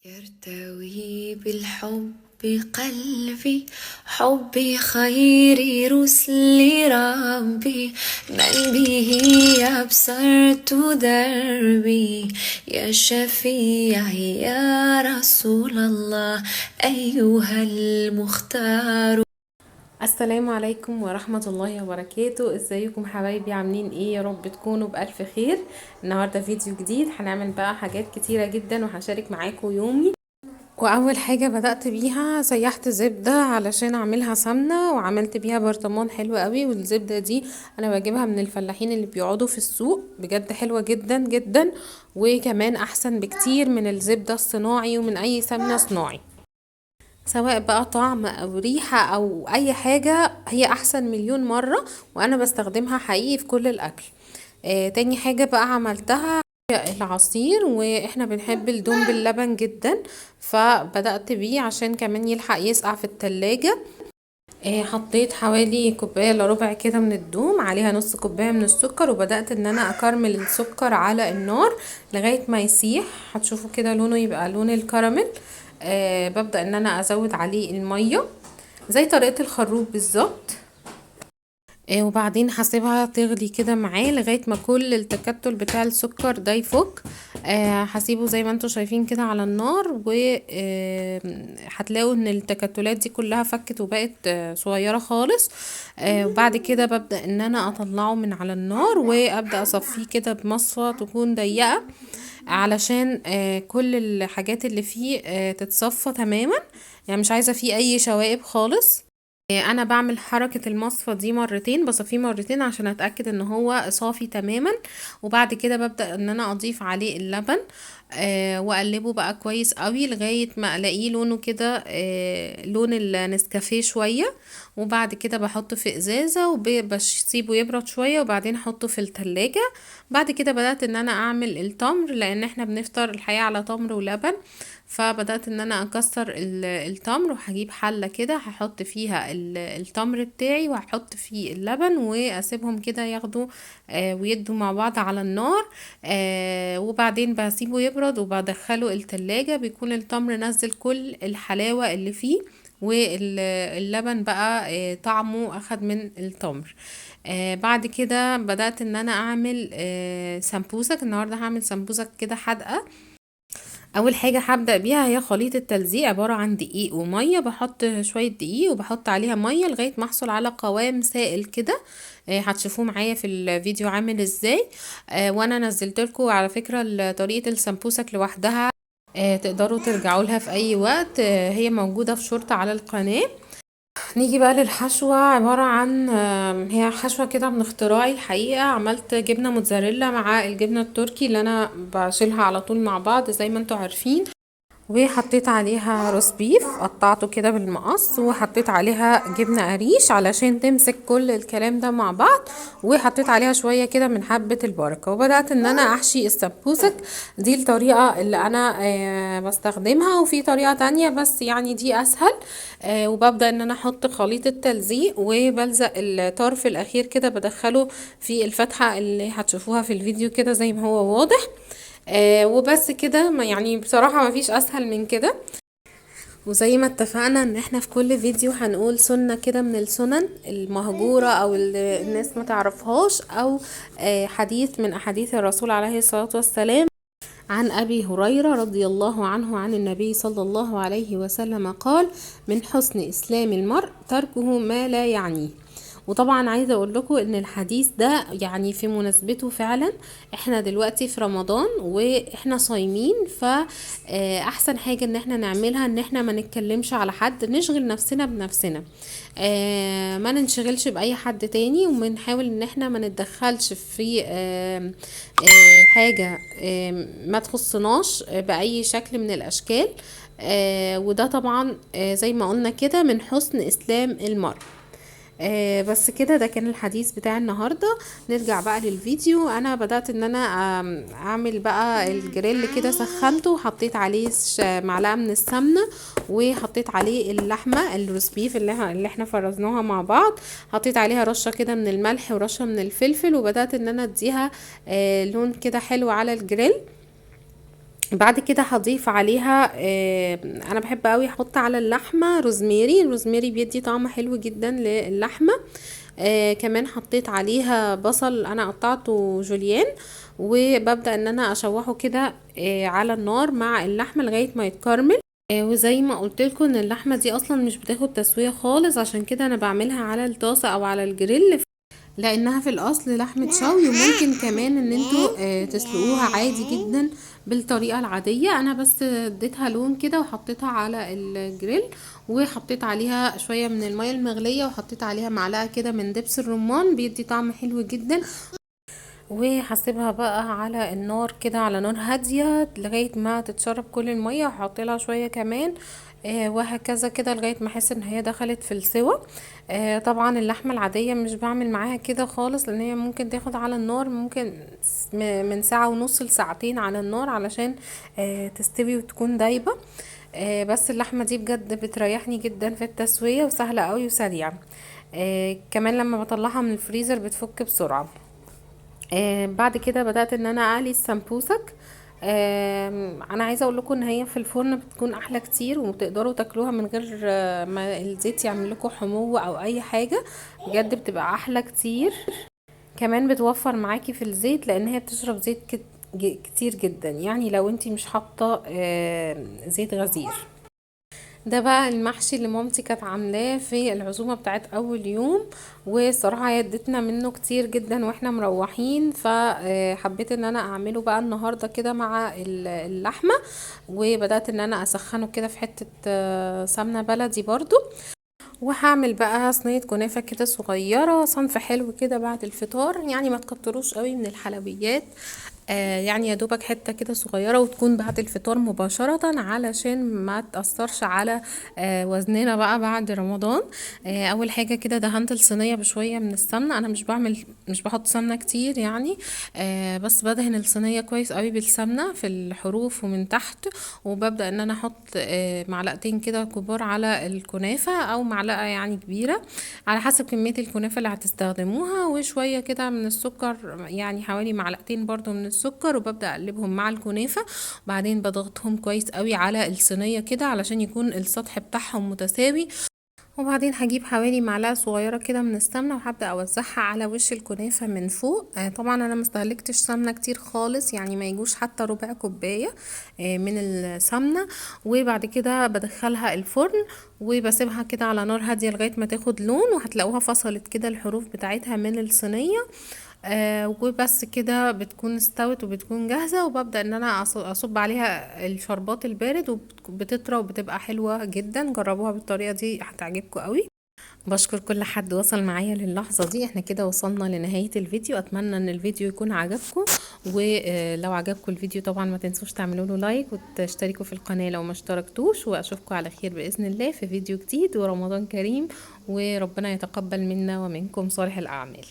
يرتوي بالحب قلبي، حب خير رسل ربي، من به أبصرت دربي، يا شفيعي يا رسول الله أيها المختار. السلام عليكم ورحمة الله وبركاته. ازيكم حبايبي؟ عاملين ايه؟ يا رب تكونوا بألف خير. النهاردة فيديو جديد، هنعمل بقى حاجات كتيرة جدا وهشارك معاكم يومي. واول حاجة بدأت بيها سيحت زبدة علشان اعملها سمنة، وعملت بيها برطمان حلو قوي. والزبدة دي انا بجيبها من الفلاحين اللي بيقعدوا في السوق، بجد حلوة جدا جدا، وكمان احسن بكتير من الزبدة الصناعي ومن اي سمنة صناعي، سواء بقى طعم او ريحة او اي حاجة، هي احسن مليون مرة. وانا بستخدمها حقيقي في كل الاكل. تاني حاجة بقى عملتها العصير، واحنا بنحب الدوم باللبن جدا، فبدأت بيه عشان كمان يلحق يسقع في التلاجة. حطيت حوالي كوباية الا ربع كده من الدوم، عليها نص كوباية من السكر، وبدأت ان انا اكرمل السكر على النار لغاية ما يسيح. هتشوفوا كده لونه يبقى لون الكراميل. ببدأ ان انا ازود عليه المية زي طريقة الخروب بالظبط. وبعدين هسيبها تغلي كده معاه لغاية ما كل التكتل بتاع السكر ده يفك. هسيبه زي ما انتوا شايفين كده على النار، و هتلاقوا ان التكتلات دي كلها فكت وبقت صغيرة خالص. وبعد كده ببدأ ان انا اطلعه من على النار، وابدأ اصفيه كده بمصفى تكون ضيقة، علشان كل الحاجات اللي فيه تتصفى تماما. يعني مش عايزة فيه اي شوائب خالص. انا بعمل حركة المصفى دي مرتين، بصفيه مرتين عشان اتأكد ان هو صافي تماما. وبعد كده ببدأ ان انا اضيف عليه اللبن، واقلبه بقى كويس قوي لغاية ما الاقيه لونه كده لون النسكافيه شوية. وبعد كده بحطه في ازازة وبسيبه يبرد شوية، وبعدين احطه في التلاجة. بعد كده بدأت ان انا اعمل التمر، لان احنا بنفطر الحقيقة على تمر ولبن. فبدأت ان انا اكسر التمر، وهجيب حلة كده هحط فيها التمر بتاعي، وهحط فيه اللبن، واسيبهم كده ياخدوا ويدوا مع بعض على النار. وبعدين بسيبه يبرد وبدخله التلاجة، بيكون التمر نزل كل الحلاوة اللي فيه، واللبن بقى طعمه اخد من التمر. بعد كده بدأت ان انا اعمل سمبوسك. النهاردة هعمل سمبوسك كده حادقة. اول حاجه هبدا بيها هي خليط التلزيق، عباره عن دقيق وميه. بحط شويه دقيق وبحط عليها ميه لغايه ما احصل على قوام سائل كده. هتشوفوه معايا في الفيديو عامل ازاي. وانا نزلت لكم على فكره طريقه السمبوسك لوحدها. تقدروا ترجعوا لها في اي وقت. هي موجوده في شورت على القناه. نيجي بقى للحشوة، عبارة عن هي حشوة كده من اختراعي الحقيقة. عملت جبنة موتزاريلا مع الجبنة التركي اللي انا بشيلها على طول مع بعض زي ما انتوا عارفين. وحطيت عليها روز بيف، قطعته كده بالمقص، وحطيت عليها جبنة قريش علشان تمسك كل الكلام ده مع بعض. وحطيت عليها شوية كده من حبة البركة، وبدأت ان انا احشي السمبوسك. دي الطريقة اللي انا بستخدمها، وفي طريقة تانية بس يعني دي اسهل. وببدأ ان انا احط خليط التلزيق، وبلزق الطرف الاخير كده بدخله في الفتحة اللي هتشوفوها في الفيديو كده زي ما هو واضح. وبس كده، ما يعني بصراحة ما فيش اسهل من كده. وزي ما اتفقنا ان احنا في كل فيديو هنقول سنة كده من السنن المهجورة، او اللي الناس ما تعرفهاش، او حديث من احاديث الرسول عليه الصلاة والسلام. عن أبي هريرة رضي الله عنه عن النبي صلى الله عليه وسلم قال: من حسن إسلام المرء تركه ما لا يعنيه. وطبعا عايزة اقول لكم ان الحديث ده يعني في مناسبته فعلا. احنا دلوقتي في رمضان واحنا صايمين، فاحسن حاجة ان احنا نعملها ان احنا ما نتكلمش على حد، نشغل نفسنا بنفسنا. ما ننشغلش بأي حد تاني، ونحاول ان احنا ما نتدخلش في حاجة ما تخصناش بأي شكل من الأشكال. وده طبعا زي ما قلنا كده من حسن إسلام المرء. بس كده، ده كان الحديث بتاع النهاردة. نرجع بقى للفيديو. انا بدأت ان انا اعمل بقى الجريل كده، سخنته وحطيت عليه معلقة من السمنة، وحطيت عليه اللحمة الروز بيف اللي احنا فرزناها مع بعض. حطيت عليها رشة كده من الملح ورشة من الفلفل، وبدأت ان انا اديها لون كده حلو على الجريل. بعد كده هضيف عليها انا بحب قوي احط على اللحمه روزميري. الروزميري بيدي طعم حلو جدا للحمه. كمان حطيت عليها بصل انا قطعته جوليان، وببدأ ان انا اشوحه كده على النار مع اللحمه لغايه ما يتكرمل. وزي ما قلت لكم ان اللحمه دي اصلا مش بتاخد تسويه خالص، عشان كده انا بعملها على الطاسه او على الجريل، لانها في الاصل لحمة شوي. وممكن كمان ان انتوا تسلقوها عادي جدا بالطريقة العادية. انا بس اديتها لون كده وحطيتها على الجريل، وحطيت عليها شوية من المية المغلية، وحطيت عليها معلقة كده من دبس الرمان، بيدي طعم حلو جدا. وهسيبها بقى على النار كده، على نار هادية لغاية ما تتشرب كل المية، وهحط لها شوية كمان وهكذا كده لغاية ما احس ان هي دخلت في السوا. طبعا اللحمة العادية مش بعمل معاها كده خالص، لان هي ممكن تاخد على النار ممكن من ساعة ونص لساعتين على النار علشان تستوي وتكون دايبة. بس اللحمة دي بجد بتريحني جدا في التسوية، وسهلة قوي وسريعة. كمان لما بطلعها من الفريزر بتفك بسرعة. بعد كده بدأت ان انا اقلي السمبوسك. انا عايزه اقول لكم ان هي في الفرن بتكون احلى كتير، وتقدروا تاكلوها من غير ما الزيت يعمل لكم حموضه او اي حاجه. بجد بتبقى احلى كتير. كمان بتوفر معاكي في الزيت، لان هي بتشرب زيت كتير جدا، يعني لو انتي مش حاطه زيت غزير. ده بقى المحشي اللي مامتي كانت عاملاه في العزومه بتاعت اول يوم، والصراحه هي ادتنا منه كتير جدا واحنا مروحين، فحبيت ان انا اعمله بقى النهارده كده مع اللحمه. وبدات ان انا اسخنه كده في حته سمنه بلدي برضو. وهعمل بقى صينية كنافة كده صغيرة، صنف حلو كده بعد الفطار، يعني ما تكتروش قوي من الحلويات. يعني يا دوبك حتة كده صغيرة، وتكون بعد الفطار مباشرة علشان ما تأثرش على وزننا بقى بعد رمضان. اول حاجة كده دهنت الصينية بشوية من السمنة. انا مش بحط سمنة كتير يعني، بس بدهن الصينية كويس قوي بالسمنة في الحروف ومن تحت. وببدأ ان انا احط معلقتين كده كبار على الكنافة، او معلقة يعني كبيرة على حسب كمية الكنافة اللي هتستخدموها، وشوية كده من السكر، يعني حوالي معلقتين برضو من السكر، وببدأ اقلبهم مع الكنافة. وبعدين بضغطهم كويس قوي على الصينية كده علشان يكون السطح بتاعهم متساوي. وبعدين هجيب حوالي معلقة صغيرة كده من السمنة، وهبدأ اوزعها على وش الكنافة من فوق. طبعا انا مستهلكتش سمنة كتير خالص، يعني ما يجوش حتى ربع كوباية من السمنة. وبعد كده بدخلها الفرن، وبسيبها كده على نار هادية لغاية ما تاخد لون، وهتلاقوها فصلت كده الحروف بتاعتها من الصينية. وبس كده بتكون استوت وبتكون جاهزة، وببدأ ان انا اصب عليها الشربات البارد، وبتطرى وبتبقى حلوة جدا. جربوها بالطريقة دي هتعجبكم قوي. بشكر كل حد وصل معايا للحظة دي. احنا كده وصلنا لنهاية الفيديو. اتمنى ان الفيديو يكون عجبكم، ولو عجبكم الفيديو طبعا ما تنسوش تعملوا له لايك وتشتركوا في القناة لو ما اشتركتوش. واشوفكم على خير بإذن الله في فيديو جديد، ورمضان كريم، وربنا يتقبل منا ومنكم صالح الأعمال.